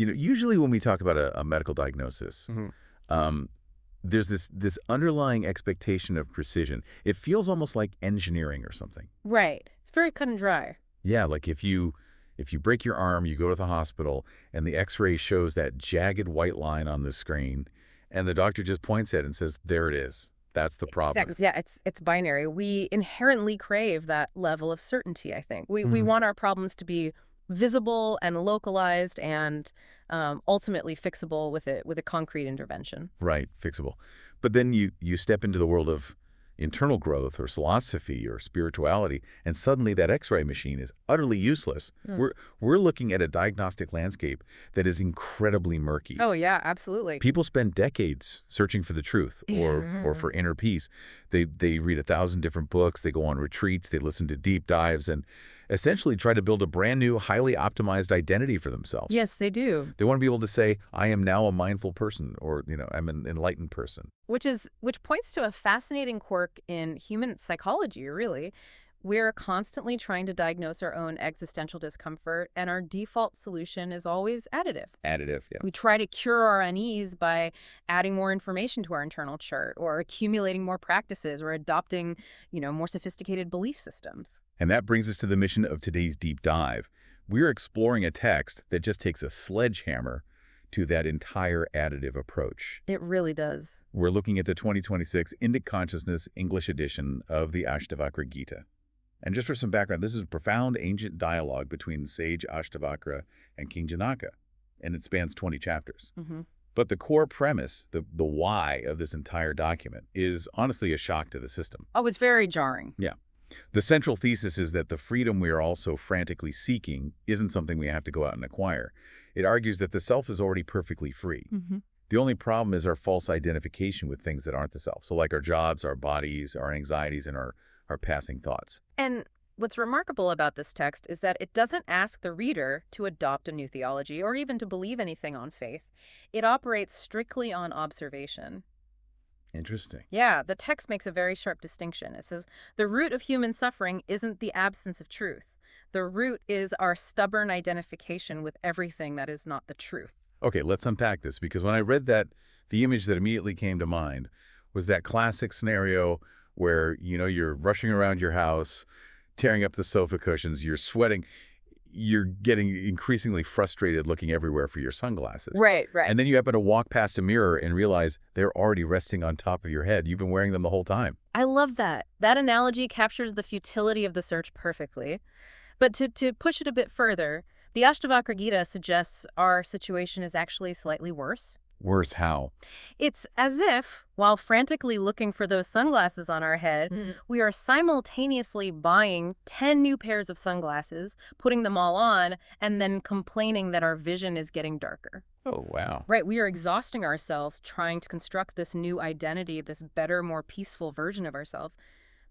Usually when we talk about a medical diagnosis, um, there's this underlying expectation of precision. It feels almost like engineering or something. Right. It's very cut and dry. Yeah, like if you break your arm, you go to the hospital, and the X-ray shows that jagged white line on the screen, and the doctor just points at it and says, "There it is. That's the problem." Exactly. Yeah, it's binary. We inherently crave that level of certainty, I think. We want our problems to be visible and localized and ultimately fixable with a concrete intervention. Right, fixable. But then you step into the world of internal growth or philosophy or spirituality, and suddenly that X-ray machine is utterly useless. We're looking at a diagnostic landscape that is incredibly murky. Oh, yeah, absolutely. People spend decades searching for the truth or for inner peace. They read 1,000 different books, they go on retreats, they listen to deep dives, and essentially try to build a brand new, highly optimized identity for themselves. Yes, they do. They want to be able to say, I am now a mindful person, or, I'm an enlightened person. Which points to a fascinating quirk in human psychology, really. We're constantly trying to diagnose our own existential discomfort, and our default solution is always additive. Additive, yeah. We try to cure our unease by adding more information to our internal chart, or accumulating more practices, or adopting, more sophisticated belief systems. And that brings us to the mission of today's deep dive. We're exploring a text that just takes a sledgehammer to that entire additive approach. It really does. We're looking at the 2026 Indic Consciousness English edition of the Ashtavakra Gita. And just for some background, this is a profound ancient dialogue between sage Ashtavakra and King Janaka, and it spans 20 chapters. But the core premise, the why of this entire document, is honestly a shock to the system. Oh, it's very jarring. Yeah. The central thesis is that the freedom we are all so frantically seeking isn't something we have to go out and acquire. It argues that the self is already perfectly free. The only problem is our false identification with things that aren't the self. So like our jobs, our bodies, our anxieties, and our passing thoughts. And what's remarkable about this text is that it doesn't ask the reader to adopt a new theology or even to believe anything on faith. It operates strictly on observation. Interesting. Yeah, the text makes a very sharp distinction. It says, the root of human suffering isn't the absence of truth. The root is our stubborn identification with everything that is not the truth. Okay, let's unpack this, because when I read that, the image that immediately came to mind was that classic scenario where, you're rushing around your house, tearing up the sofa cushions, you're sweating, you're getting increasingly frustrated looking everywhere for your sunglasses. Right. And then you happen to walk past a mirror and realize they're already resting on top of your head. You've been wearing them the whole time. I love that. That analogy captures the futility of the search perfectly. But to push it a bit further, the Ashtavakra Gita suggests our situation is actually slightly worse. Worse how? It's as if, while frantically looking for those sunglasses on our head, we are simultaneously buying 10 new pairs of sunglasses, putting them all on, and then complaining that our vision is getting darker. Oh, wow. Right, we are exhausting ourselves trying to construct this new identity, this better, more peaceful version of ourselves.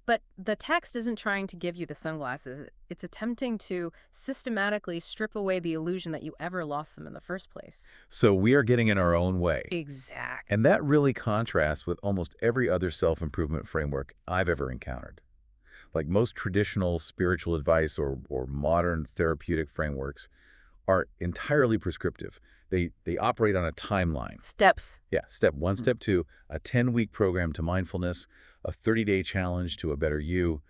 But the text isn't trying to give you the sunglasses. It's attempting to systematically strip away the illusion that you ever lost them in the first place. So we are getting in our own way. Exactly. And that really contrasts with almost every other self-improvement framework I've ever encountered. Like most traditional spiritual advice or modern therapeutic frameworks are entirely prescriptive. They operate on a timeline. Steps. Yeah, step 1, step 2, a 10-week program to mindfulness, a 30-day challenge to a better you.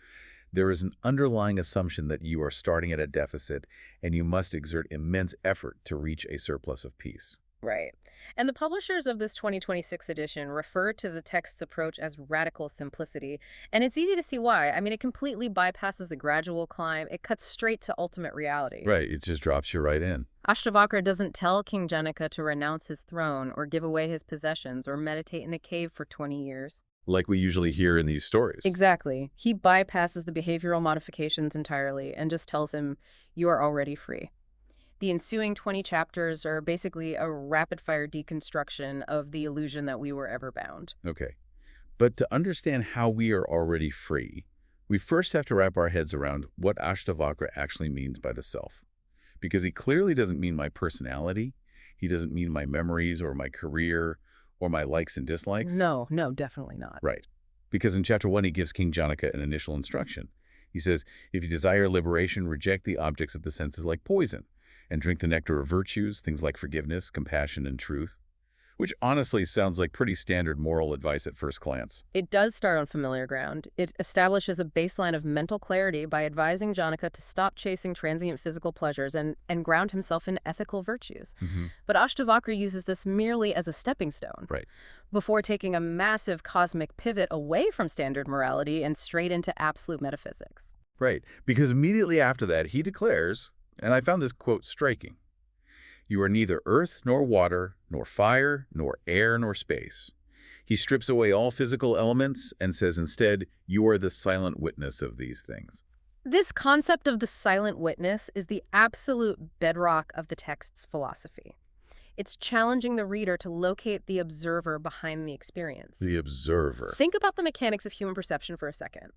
There is an underlying assumption that you are starting at a deficit and you must exert immense effort to reach a surplus of peace. Right. And the publishers of this 2026 edition refer to the text's approach as radical simplicity. And it's easy to see why. I mean, it completely bypasses the gradual climb. It cuts straight to ultimate reality. Right. It just drops you right in. Ashtavakra doesn't tell King Janaka to renounce his throne or give away his possessions or meditate in a cave for 20 years. Like we usually hear in these stories. Exactly. He bypasses the behavioral modifications entirely and just tells him, you are already free. The ensuing 20 chapters are basically a rapid-fire deconstruction of the illusion that we were ever bound. Okay. But to understand how we are already free, we first have to wrap our heads around what Ashtavakra actually means by the self. Because he clearly doesn't mean my personality, he doesn't mean my memories or my career or my likes and dislikes. No, definitely not. Right. Because in chapter 1, he gives King Janaka an initial instruction. He says, if you desire liberation, reject the objects of the senses like poison. and drink the nectar of virtues, things like forgiveness, compassion, and truth. Which honestly sounds like pretty standard moral advice at first glance. It does start on familiar ground. It establishes a baseline of mental clarity by advising Janaka to stop chasing transient physical pleasures and ground himself in ethical virtues. But Ashtavakra uses this merely as a stepping stone. Right. Before taking a massive cosmic pivot away from standard morality and straight into absolute metaphysics. Right. Because immediately after that, he declares, and I found this quote striking, "You are neither earth nor water, nor fire, nor air, nor space." He strips away all physical elements and says instead, "You are the silent witness of these things." This concept of the silent witness is the absolute bedrock of the text's philosophy. It's challenging the reader to locate the observer behind the experience. The observer. Think about the mechanics of human perception for a second.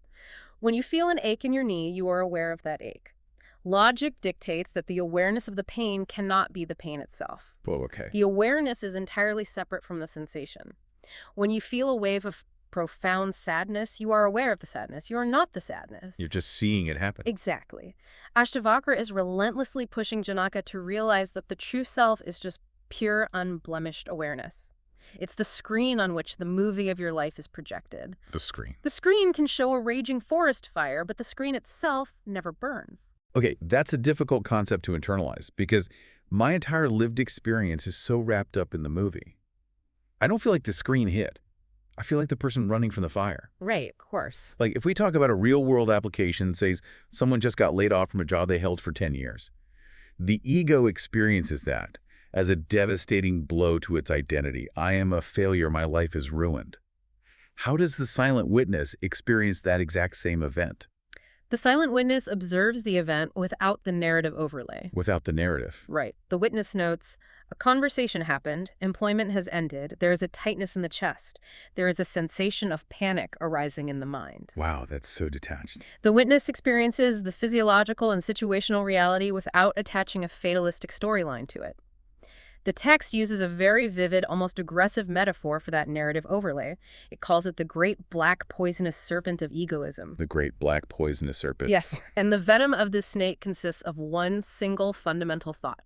When you feel an ache in your knee, you are aware of that ache. Logic dictates that the awareness of the pain cannot be the pain itself. Oh, okay. The awareness is entirely separate from the sensation. When you feel a wave of profound sadness, you are aware of the sadness. You are not the sadness. You're just seeing it happen. Exactly. Ashtavakra is relentlessly pushing Janaka to realize that the true self is just pure, unblemished awareness. It's the screen on which the movie of your life is projected. The screen. The screen can show a raging forest fire, but the screen itself never burns. Okay, that's a difficult concept to internalize because my entire lived experience is so wrapped up in the movie. I don't feel like the screen hit. I feel like the person running from the fire. Right, of course. Like if we talk about a real-world application, say someone just got laid off from a job they held for 10 years, the ego experiences that as a devastating blow to its identity. I am a failure. My life is ruined. How does the silent witness experience that exact same event? The silent witness observes the event without the narrative overlay. Without the narrative. Right. The witness notes, a conversation happened, employment has ended, there is a tightness in the chest, there is a sensation of panic arising in the mind. Wow, that's so detached. The witness experiences the physiological and situational reality without attaching a fatalistic storyline to it. The text uses a very vivid, almost aggressive metaphor for that narrative overlay. It calls it the great black poisonous serpent of egoism. The great black poisonous serpent. Yes, and the venom of this snake consists of one single fundamental thought.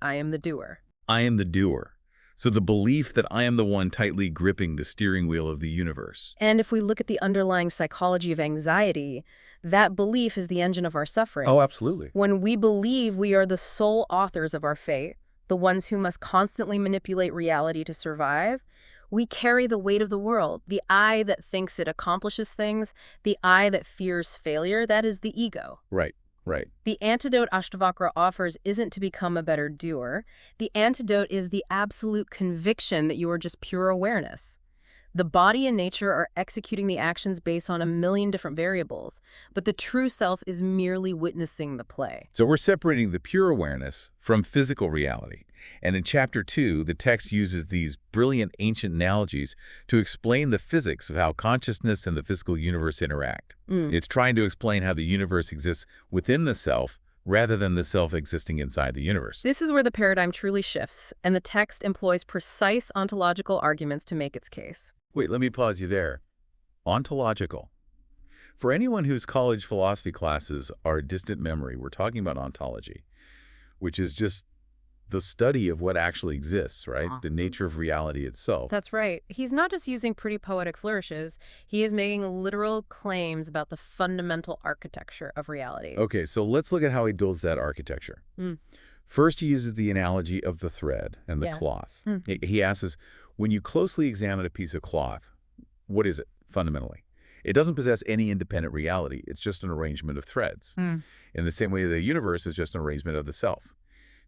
I am the doer. I am the doer. So the belief that I am the one tightly gripping the steering wheel of the universe. And if we look at the underlying psychology of anxiety, that belief is the engine of our suffering. Oh, absolutely. When we believe we are the sole authors of our fate, the ones who must constantly manipulate reality to survive, we carry the weight of the world. The I that thinks it accomplishes things, the I that fears failure, that is the ego. Right, right. The antidote Ashtavakra offers isn't to become a better doer. The antidote is the absolute conviction that you are just pure awareness. The body and nature are executing the actions based on a million different variables, but the true self is merely witnessing the play. So we're separating the pure awareness from physical reality. And in Chapter 2, the text uses these brilliant ancient analogies to explain the physics of how consciousness and the physical universe interact. It's trying to explain how the universe exists within the self rather than the self existing inside the universe. This is where the paradigm truly shifts, and the text employs precise ontological arguments to make its case. Wait, let me pause you there. Ontological. For anyone whose college philosophy classes are a distant memory, we're talking about ontology, which is just the study of what actually exists, right? The nature of reality itself. That's right. He's not just using pretty poetic flourishes. He is making literal claims about the fundamental architecture of reality. Okay, so let's look at how he builds that architecture. First, he uses the analogy of the thread and the cloth. He asks us, when you closely examine a piece of cloth, what is it, fundamentally? It doesn't possess any independent reality. It's just an arrangement of threads. In the same way, the universe is just an arrangement of the self.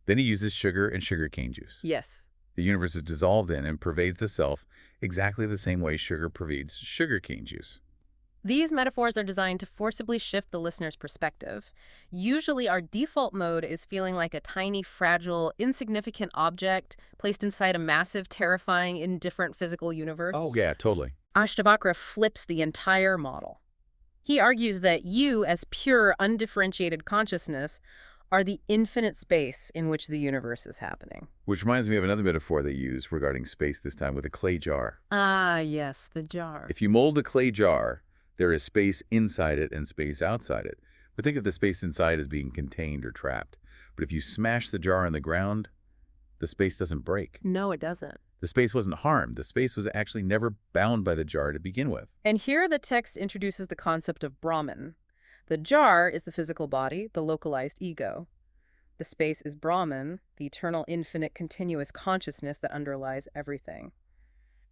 Then he uses sugar and sugarcane juice. Yes. The universe is dissolved in and pervades the self exactly the same way sugar pervades sugarcane juice. These metaphors are designed to forcibly shift the listener's perspective. Usually our default mode is feeling like a tiny, fragile, insignificant object placed inside a massive, terrifying, indifferent physical universe. Oh, yeah, totally. Ashtavakra flips the entire model. He argues that you, as pure, undifferentiated consciousness, are the infinite space in which the universe is happening. Which reminds me of another metaphor they use regarding space, this time with a clay jar. Ah, yes, the jar. If you mold a clay jar, there is space inside it and space outside it. But think of the space inside as being contained or trapped. But if you smash the jar on the ground, the space doesn't break. No, it doesn't. The space wasn't harmed. The space was actually never bound by the jar to begin with. And here the text introduces the concept of Brahman. The jar is the physical body, the localized ego. The space is Brahman, the eternal, infinite, continuous consciousness that underlies everything.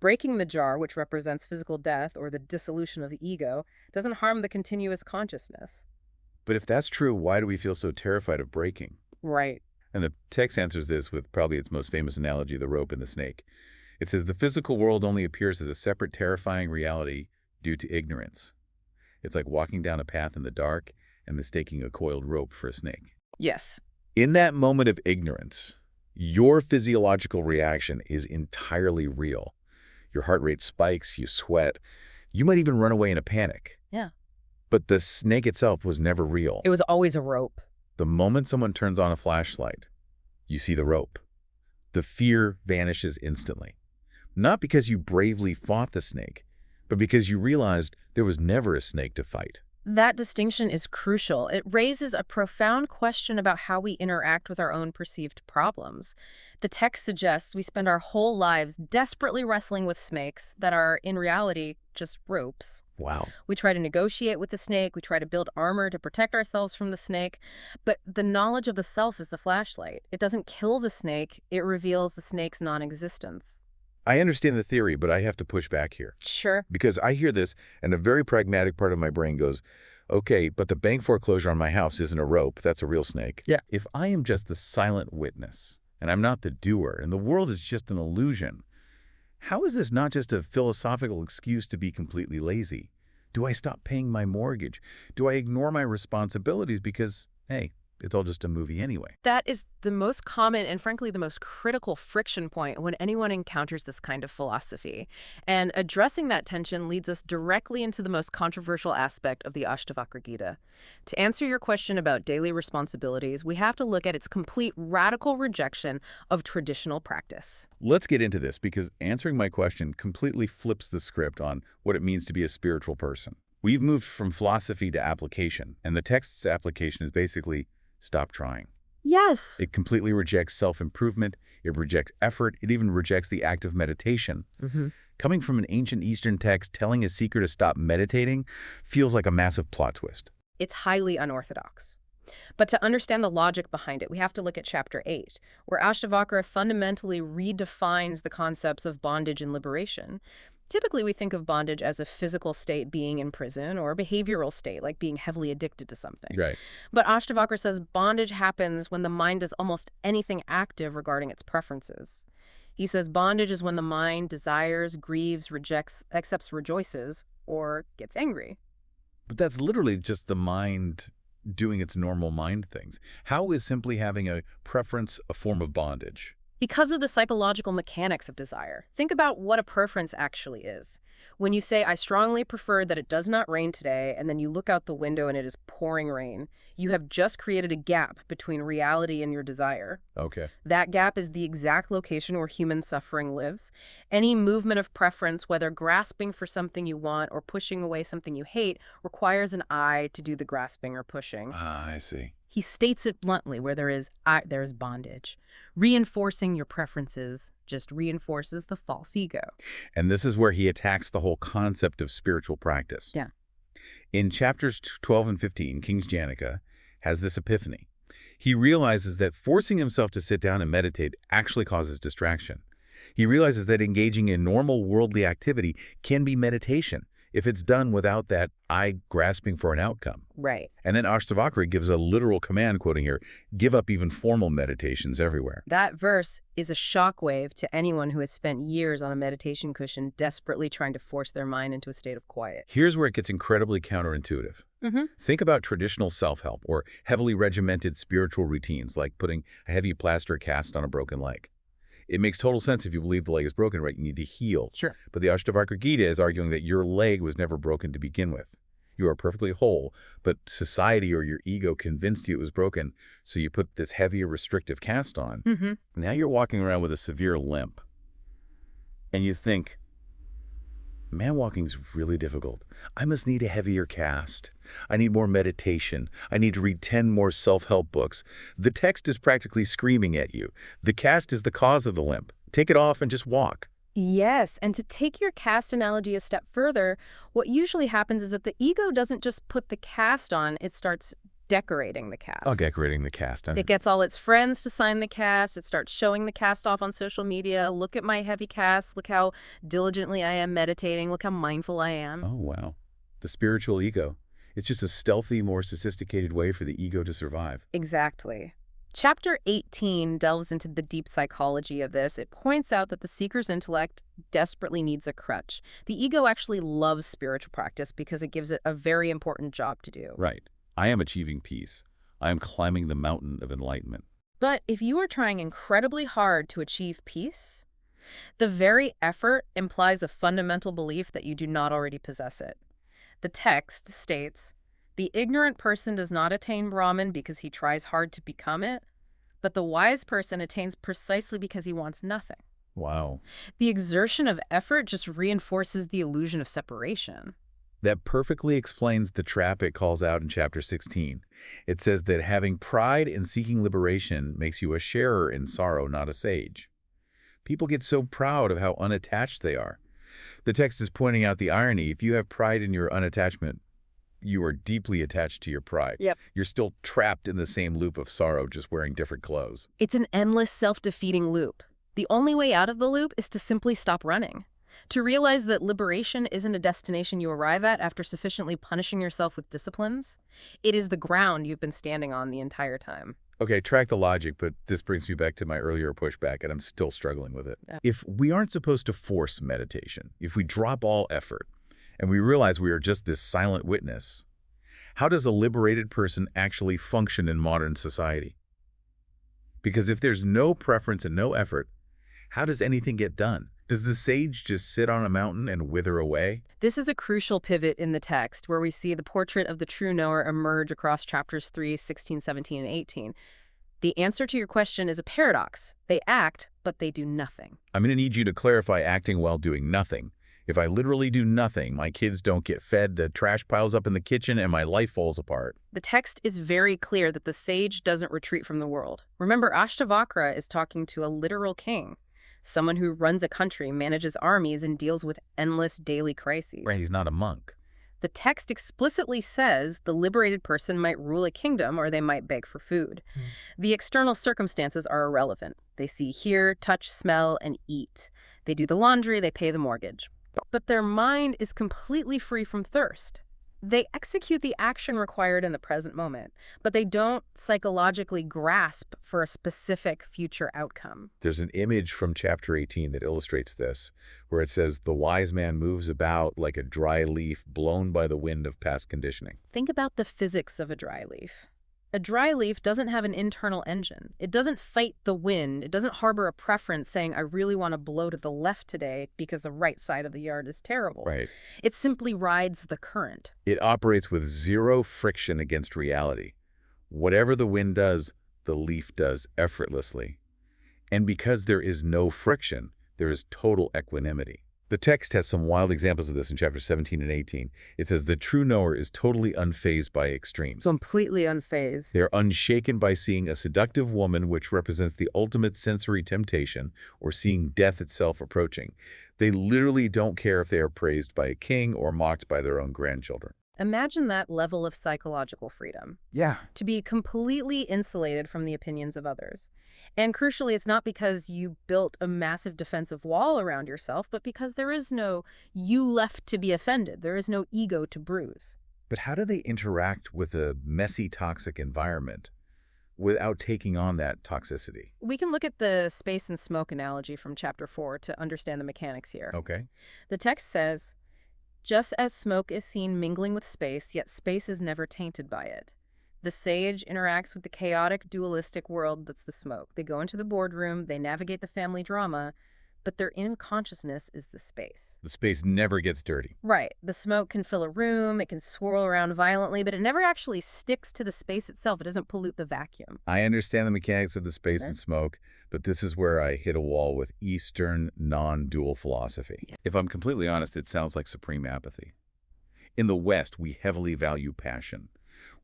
Breaking the jar, which represents physical death or the dissolution of the ego, doesn't harm the continuous consciousness. But if that's true, why do we feel so terrified of breaking? Right. And the text answers this with probably its most famous analogy, the rope and the snake. It says the physical world only appears as a separate, terrifying reality due to ignorance. It's like walking down a path in the dark and mistaking a coiled rope for a snake. Yes. In that moment of ignorance, your physiological reaction is entirely real. Your heart rate spikes, you sweat. You might even run away in a panic. Yeah. But the snake itself was never real. It was always a rope. The moment someone turns on a flashlight, you see the rope. The fear vanishes instantly. Not because you bravely fought the snake, but because you realized there was never a snake to fight. That distinction is crucial. It raises a profound question about how we interact with our own perceived problems. The text suggests we spend our whole lives desperately wrestling with snakes that are, in reality, just ropes. Wow. We try to negotiate with the snake, we try to build armor to protect ourselves from the snake, but the knowledge of the self is the flashlight. It doesn't kill the snake, it reveals the snake's non-existence. I understand the theory, but I have to push back here. Sure. Because I hear this, and a very pragmatic part of my brain goes, okay, but the bank foreclosure on my house isn't a rope, that's a real snake. Yeah. If I am just the silent witness, and I'm not the doer, and the world is just an illusion, how is this not just a philosophical excuse to be completely lazy? Do I stop paying my mortgage? Do I ignore my responsibilities because, hey, it's all just a movie anyway? That is the most common and frankly the most critical friction point when anyone encounters this kind of philosophy. And addressing that tension leads us directly into the most controversial aspect of the Ashtavakra Gita. To answer your question about daily responsibilities, we have to look at its complete radical rejection of traditional practice. Let's get into this because answering my question completely flips the script on what it means to be a spiritual person. We've moved from philosophy to application, and the text's application is basically stop trying. Yes. It completely rejects self-improvement, it rejects effort, it even rejects the act of meditation. Coming from an ancient Eastern text, telling a seeker to stop meditating feels like a massive plot twist. It's highly unorthodox. But to understand the logic behind it, we have to look at Chapter 8, where Ashtavakra fundamentally redefines the concepts of bondage and liberation. Typically, we think of bondage as a physical state, being in prison, or a behavioral state, like being heavily addicted to something. Right. But Ashtavakra says bondage happens when the mind does almost anything active regarding its preferences. He says bondage is when the mind desires, grieves, rejects, accepts, rejoices, or gets angry. But that's literally just the mind doing its normal mind things. How is simply having a preference a form of bondage? Because of the psychological mechanics of desire. Think about what a preference actually is. When you say, I strongly prefer that it does not rain today, and then you look out the window and it is pouring rain, you have just created a gap between reality and your desire. Okay. That gap is the exact location where human suffering lives. Any movement of preference, whether grasping for something you want or pushing away something you hate, requires an I to do the grasping or pushing. Ah, I see. He states it bluntly, where there is bondage. Reinforcing your preferences just reinforces the false ego. And this is where he attacks the whole concept of spiritual practice. Yeah. In chapters 12 and 15, King Janaka has this epiphany. He realizes that forcing himself to sit down and meditate actually causes distraction. He realizes that engaging in normal worldly activity can be meditation if it's done without that I grasping for an outcome. Right. And then Ashtavakra gives a literal command, quoting here, give up even formal meditations everywhere. That verse is a shockwave to anyone who has spent years on a meditation cushion desperately trying to force their mind into a state of quiet. Here's where it gets incredibly counterintuitive. Think about traditional self-help or heavily regimented spiritual routines like putting a heavy plaster cast on a broken leg. It makes total sense if you believe the leg is broken, right? You need to heal. Sure. But the Ashtavakra Gita is arguing that your leg was never broken to begin with. You are perfectly whole, but society or your ego convinced you it was broken, so you put this heavy restrictive cast on. Now you're walking around with a severe limp. And you think, Man walking's really difficult. I must need a heavier cast. I need more meditation. I need to read 10 more self-help books. The text is practically screaming at you. The cast is the cause of the limp. Take it off and just walk. Yes, and to take your cast analogy a step further, what usually happens is that the ego doesn't just put the cast on, it starts decorating the cast. Oh, decorating the cast. It gets all its friends to sign the cast. It starts showing the cast off on social media. Look at my heavy cast. Look how diligently I am meditating. Look how mindful I am. Oh, wow. The spiritual ego. It's just a stealthy, more sophisticated way for the ego to survive. Exactly. Chapter 18 delves into the deep psychology of this. It points out that the seeker's intellect desperately needs a crutch. The ego actually loves spiritual practice because it gives it a very important job to do. Right. I am achieving peace. I am climbing the mountain of enlightenment. But if you are trying incredibly hard to achieve peace, the very effort implies a fundamental belief that you do not already possess it. The text states, "The ignorant person does not attain Brahman because he tries hard to become it, but the wise person attains precisely because he wants nothing." Wow. The exertion of effort just reinforces the illusion of separation. That perfectly explains the trap it calls out in Chapter 16. It says that having pride in seeking liberation makes you a sharer in sorrow, not a sage. People get so proud of how unattached they are. The text is pointing out the irony. If you have pride in your unattachment, you are deeply attached to your pride. Yep. You're still trapped in the same loop of sorrow, just wearing different clothes. It's an endless self-defeating loop. The only way out of the loop is to simply stop running. To realize that liberation isn't a destination you arrive at after sufficiently punishing yourself with disciplines. It is the ground you've been standing on the entire time. Okay, track the logic, but this brings me back to my earlier pushback, and I'm still struggling with it. Yeah. If we aren't supposed to force meditation, if we drop all effort, and we realize we are just this silent witness, how does a liberated person actually function in modern society? Because if there's no preference and no effort, how does anything get done? Does the sage just sit on a mountain and wither away? This is a crucial pivot in the text where we see the portrait of the true knower emerge across chapters 3, 16, 17, and 18. The answer to your question is a paradox. They act, but they do nothing. I'm going to need you to clarify acting while doing nothing. If I literally do nothing, my kids don't get fed, the trash piles up in the kitchen, and my life falls apart. The text is very clear that the sage doesn't retreat from the world. Remember, Ashtavakra is talking to a literal king, someone who runs a country, manages armies, and deals with endless daily crises. Right, he's not a monk. The text explicitly says the liberated person might rule a kingdom or they might beg for food. The external circumstances are irrelevant. They see, hear, touch, smell, and eat. They do the laundry, they pay the mortgage. But their mind is completely free from thirst. They execute the action required in the present moment, but they don't psychologically grasp for a specific future outcome. There's an image from chapter 18 that illustrates this, where it says, the wise man moves about like a dry leaf blown by the wind of past conditioning. Think about the physics of a dry leaf. A dry leaf doesn't have an internal engine. It doesn't fight the wind. It doesn't harbor a preference saying, I really want to blow to the left today because the right side of the yard is terrible. Right. It simply rides the current. It operates with zero friction against reality. Whatever the wind does, the leaf does effortlessly. And because there is no friction, there is total equanimity. The text has some wild examples of this in chapters 17 and 18. It says the true knower is totally unfazed by extremes. Completely unfazed. They're unshaken by seeing a seductive woman, which represents the ultimate sensory temptation, or seeing death itself approaching. They literally don't care if they are praised by a king or mocked by their own grandchildren. Imagine that level of psychological freedom. Yeah. To be completely insulated from the opinions of others. And crucially, it's not because you built a massive defensive wall around yourself, but because there is no you left to be offended. There is no ego to bruise. But how do they interact with a messy, toxic environment without taking on that toxicity? We can look at the space and smoke analogy from chapter 4 to understand the mechanics here. Okay. The text says, just as smoke is seen mingling with space, yet space is never tainted by it. The sage interacts with the chaotic, dualistic world that's the smoke. They go into the boardroom, they navigate the family drama, but their in consciousness is the space. The space never gets dirty. Right. The smoke can fill a room, it can swirl around violently, but it never actually sticks to the space itself. It doesn't pollute the vacuum. I understand the mechanics of the space and smoke, but this is where I hit a wall with Eastern non-dual philosophy. If I'm completely honest, it sounds like supreme apathy. In the West, we heavily value passion.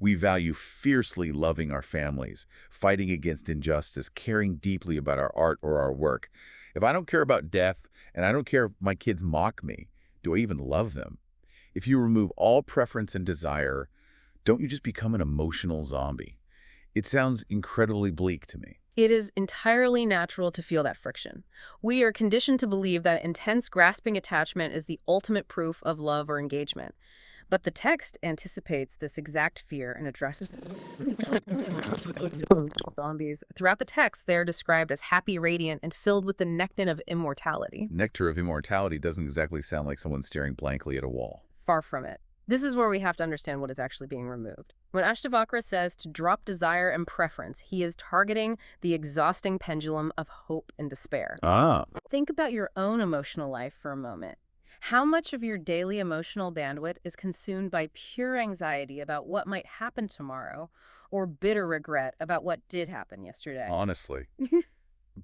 We value fiercely loving our families, fighting against injustice, caring deeply about our art or our work. If I don't care about death, and I don't care if my kids mock me, do I even love them? If you remove all preference and desire, don't you just become an emotional zombie? It sounds incredibly bleak to me. It is entirely natural to feel that friction. We are conditioned to believe that intense grasping attachment is the ultimate proof of love or engagement. But the text anticipates this exact fear and addresses zombies. Throughout the text, they are described as happy, radiant, and filled with the nectar of immortality. Nectar of immortality doesn't exactly sound like someone staring blankly at a wall. Far from it. This is where we have to understand what is actually being removed. When Ashtavakra says to drop desire and preference, he is targeting the exhausting pendulum of hope and despair. Think about your own emotional life for a moment. How much of your daily emotional bandwidth is consumed by pure anxiety about what might happen tomorrow or bitter regret about what did happen yesterday? Honestly.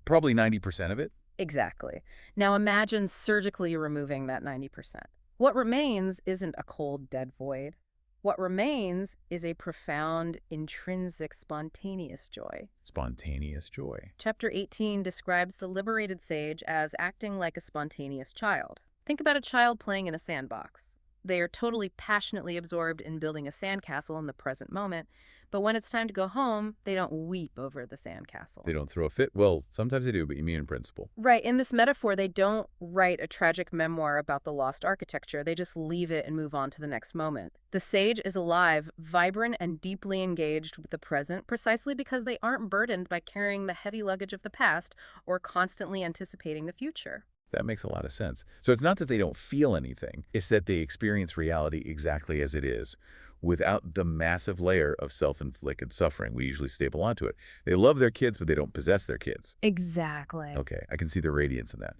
Probably 90% of it. Exactly. Now imagine surgically removing that 90%. What remains isn't a cold, dead void. What remains is a profound, intrinsic, spontaneous joy. Spontaneous joy. Chapter 18 describes the liberated sage as acting like a spontaneous child. Think about a child playing in a sandbox. They are totally passionately absorbed in building a sandcastle in the present moment, but when it's time to go home, they don't weep over the sandcastle. They don't throw a fit? Well, sometimes they do, but you mean in principle. Right. In this metaphor, they don't write a tragic memoir about the lost architecture. They just leave it and move on to the next moment. The sage is alive, vibrant, and deeply engaged with the present precisely because they aren't burdened by carrying the heavy luggage of the past or constantly anticipating the future. That makes a lot of sense. So it's not that they don't feel anything, it's that they experience reality exactly as it is, without the massive layer of self-inflicted suffering we usually staple onto it. They love their kids, but they don't possess their kids. Exactly. Okay, I can see the radiance in that.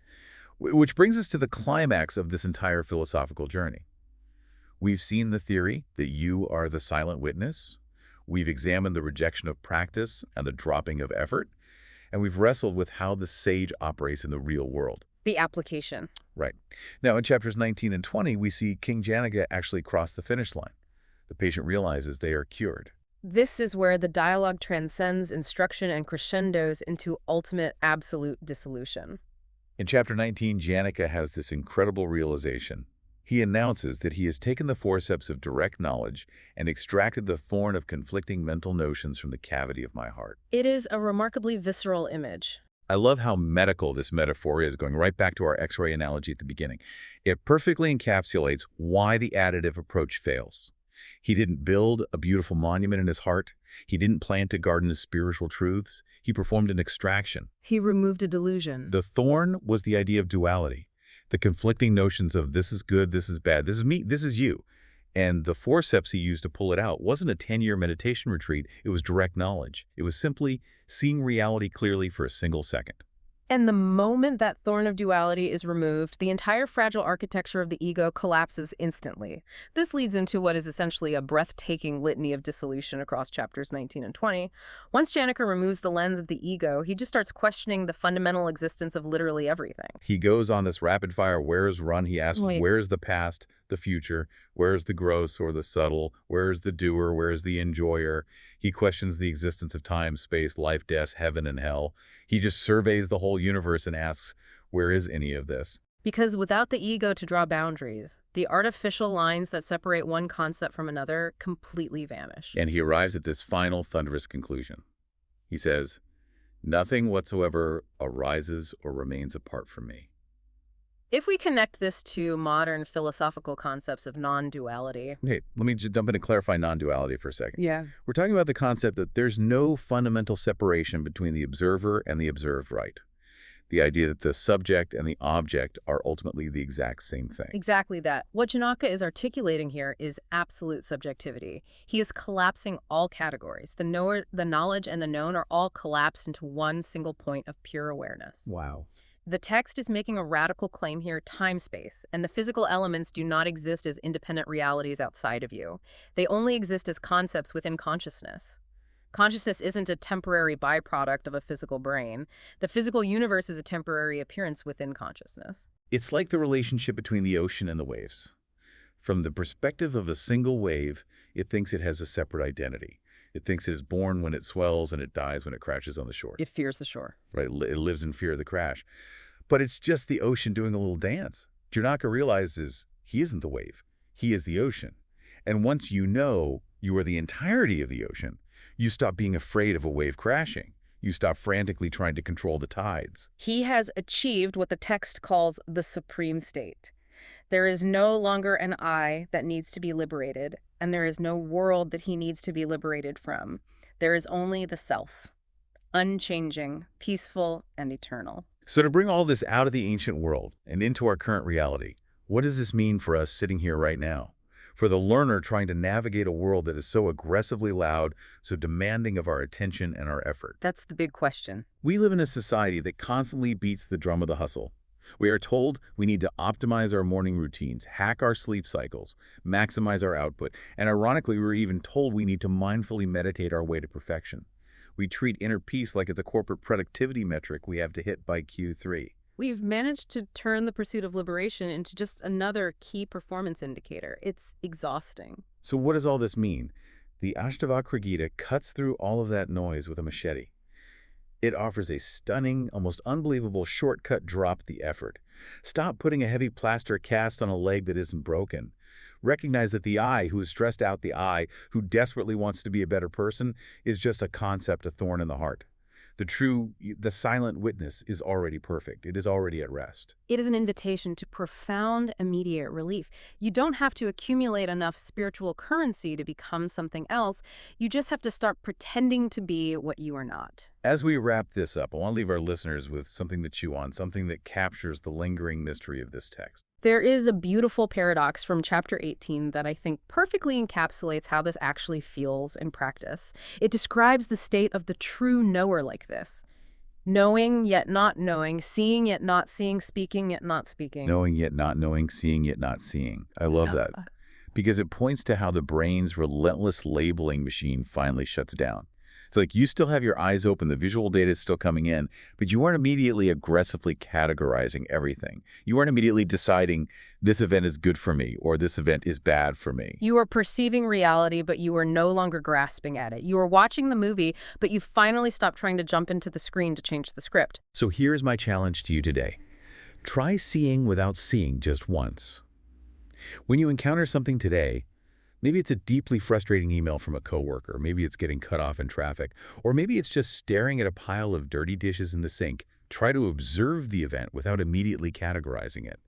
Which brings us to the climax of this entire philosophical journey. We've seen the theory that you are the silent witness. We've examined the rejection of practice and the dropping of effort. And we've wrestled with how the sage operates in the real world. The application. Right. Now, in chapters 19 and 20, we see King Janaka actually cross the finish line. The patient realizes they are cured. This is where the dialogue transcends instruction and crescendos into ultimate absolute dissolution. In chapter 19, Janaka has this incredible realization. He announces that he has taken the forceps of direct knowledge and extracted the thorn of conflicting mental notions from the cavity of my heart. It is a remarkably visceral image. I love how medical this metaphor is, going right back to our X-ray analogy at the beginning. It perfectly encapsulates why the additive approach fails. He didn't build a beautiful monument in his heart. He didn't plant a garden of spiritual truths. He performed an extraction. He removed a delusion. The thorn was the idea of duality, the conflicting notions of this is good, this is bad, this is me, this is you. And the forceps he used to pull it out wasn't a 10-year meditation retreat. It was direct knowledge. It was simply seeing reality clearly for a single second. And the moment that thorn of duality is removed, the entire fragile architecture of the ego collapses instantly. This leads into what is essentially a breathtaking litany of dissolution across chapters 19 and 20. Once Janaka removes the lens of the ego, he just starts questioning the fundamental existence of literally everything. He goes on this rapid-fire where's run. He asks, where's the past, the future? Where's the gross or the subtle? Where's the doer? Where's the enjoyer? He questions the existence of time, space, life, death, heaven, and hell. He just surveys the whole universe and asks, where is any of this? Because without the ego to draw boundaries, the artificial lines that separate one concept from another completely vanish. And he arrives at this final thunderous conclusion. He says, nothing whatsoever arises or remains apart from me. If we connect this to modern philosophical concepts of non-duality... Hey, let me just jump in and clarify non-duality for a second. Yeah. We're talking about the concept that there's no fundamental separation between the observer and the observed right. The idea that the subject and the object are ultimately the exact same thing. Exactly that. What Janaka is articulating here is absolute subjectivity. He is collapsing all categories. The knower, the knowledge, and the known are all collapsed into one single point of pure awareness. Wow. The text is making a radical claim here: time-space, and the physical elements do not exist as independent realities outside of you. They only exist as concepts within consciousness. Consciousness isn't a temporary byproduct of a physical brain. The physical universe is a temporary appearance within consciousness. It's like the relationship between the ocean and the waves. From the perspective of a single wave, it thinks it has a separate identity. It thinks it is born when it swells and it dies when it crashes on the shore. It fears the shore. Right? It lives in fear of the crash. But it's just the ocean doing a little dance. Janaka realizes he isn't the wave. He is the ocean. And once you know you are the entirety of the ocean, you stop being afraid of a wave crashing. You stop frantically trying to control the tides. He has achieved what the text calls the supreme state. There is no longer an I that needs to be liberated, and there is no world that he needs to be liberated from. There is only the self, unchanging, peaceful, and eternal. So to bring all this out of the ancient world and into our current reality, what does this mean for us sitting here right now? For the learner trying to navigate a world that is so aggressively loud, so demanding of our attention and our effort. That's the big question. We live in a society that constantly beats the drum of the hustle. We are told we need to optimize our morning routines, hack our sleep cycles, maximize our output, and ironically, we're even told we need to mindfully meditate our way to perfection. We treat inner peace like it's a corporate productivity metric we have to hit by Q3. We've managed to turn the pursuit of liberation into just another key performance indicator. It's exhausting. So what does all this mean? The Ashtavakra Gita cuts through all of that noise with a machete. It offers a stunning, almost unbelievable shortcut: drop the effort. Stop putting a heavy plaster cast on a leg that isn't broken. Recognize that the I, who is stressed out, the I, who desperately wants to be a better person, is just a concept, a thorn in the heart. The silent witness is already perfect. It is already at rest. It is an invitation to profound, immediate relief. You don't have to accumulate enough spiritual currency to become something else. You just have to start pretending to be what you are not. As we wrap this up, I want to leave our listeners with something to chew on, something that captures the lingering mystery of this text. There is a beautiful paradox from chapter 18 that I think perfectly encapsulates how this actually feels in practice. It describes the state of the true knower like this: knowing yet not knowing, seeing yet not seeing, speaking yet not speaking. Knowing yet not knowing, seeing yet not seeing. I love that, because it points to how the brain's relentless labeling machine finally shuts down. It's like you still have your eyes open, the visual data is still coming in, but you aren't immediately aggressively categorizing everything. You aren't immediately deciding this event is good for me or this event is bad for me. You are perceiving reality, but you are no longer grasping at it. You are watching the movie, but you finally stopped trying to jump into the screen to change the script. So here's my challenge to you today. Try seeing without seeing just once. When you encounter something today, maybe it's a deeply frustrating email from a coworker, maybe it's getting cut off in traffic, or maybe it's just staring at a pile of dirty dishes in the sink. Try to observe the event without immediately categorizing it.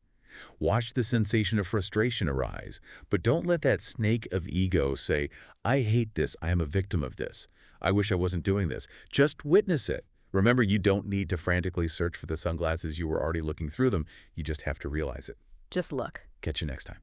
Watch the sensation of frustration arise, but don't let that snake of ego say, I hate this, I am a victim of this. I wish I wasn't doing this. Just witness it. Remember, you don't need to frantically search for the sunglasses, you were already looking through them. You just have to realize it. Just look. Catch you next time.